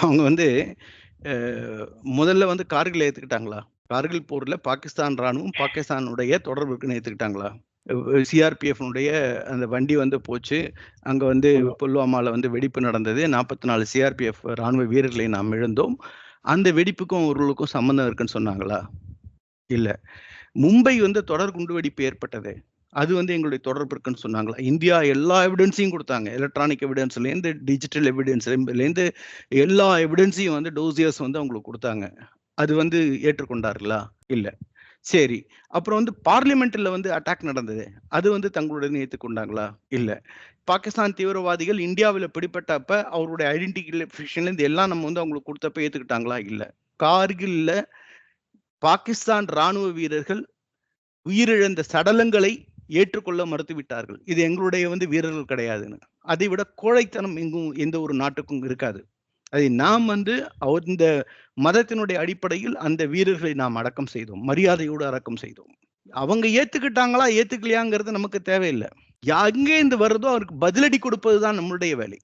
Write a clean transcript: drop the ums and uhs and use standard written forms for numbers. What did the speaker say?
அவங்க வந்து முதல்ல வந்து கார்கில் ஏத்துக்கிட்டாங்களா? கார்கில் போர்ல பாகிஸ்தான் ராணுவம் பாகிஸ்தானுடைய தொடர்பு இருக்குன்னு ஏத்துக்கிட்டாங்களா? சிஆர்பிஎஃப்னுடைய அந்த வண்டி வந்து போச்சு. அங்க வந்து புல்வாமால வந்து வெடிப்பு நடந்தது. 44 சிஆர்பிஎஃப் ராணுவ வீரர்களை நாம் இழந்தோம். அந்த வெடிப்புக்கும் அவர்களுக்கும் சம்பந்தம் இருக்குன்னு சொன்னாங்களா? இல்ல. மும்பை வந்து தொடர் குண்டுவெடிப்பு ஏற்பட்டது. அது வந்து எங்களுடைய தொடர்பு இருக்குன்னு சொன்னாங்களா? இந்தியா எல்லா எவிடன்ஸையும் குடுத்தாங்க. எலக்ட்ரானிக் எவிடன்ஸ்லேருந்து, டிஜிட்டல் எவிடன்ஸ்லேருந்து எல்லா எவிடன்ஸையும் வந்து டோசியர்ஸ் வந்து அவங்களுக்கு குடுத்தாங்க. அது வந்து ஏற்றுக்கொண்டார்களா? இல்ல. சரி. அப்புறம் வந்து பார்லிமென்ட்ல வந்து அட்டாக் நடந்தது. அது வந்து தங்களுடன் ஏத்துக்கொண்டாங்களா? இல்ல. பாகிஸ்தான் தீவிரவாதிகள் இந்தியாவில பிடிபட்டப்ப அவருடைய ஐடென்டிஃபிகேஷன்லேருந்து எல்லாம் நம்ம வந்து அவங்களுக்கு குடுத்தப்ப ஏத்துக்கிட்டாங்களா? இல்ல. கார்கில்ல பாகிஸ்தான் ராணுவ வீரர்கள் உயிரிழந்த சடலங்களை ஏற்றுக்கொள்ள மறுத்துவிட்டார்கள். இது எங்களுடைய வந்து வீரர்கள் கிடையாதுன்னு. அதை விட கோழைத்தனம் எங்கும் எந்த ஒரு நாட்டுக்கும் இருக்காது. அதை நாம் வந்து அந்த மதத்தினுடைய அடிப்படையில் அந்த வீரர்களை நாம் அடக்கம் செய்தோம். மரியாதையோடு அடக்கம் செய்தோம். அவங்க ஏத்துக்கிட்டாங்களா, ஏத்துக்கலையாங்கிறது நமக்கு தேவையில்ல. எங்கேருந்து வருதோ அவருக்கு பதிலடி கொடுப்பதுதான் நம்மளுடைய வேலை.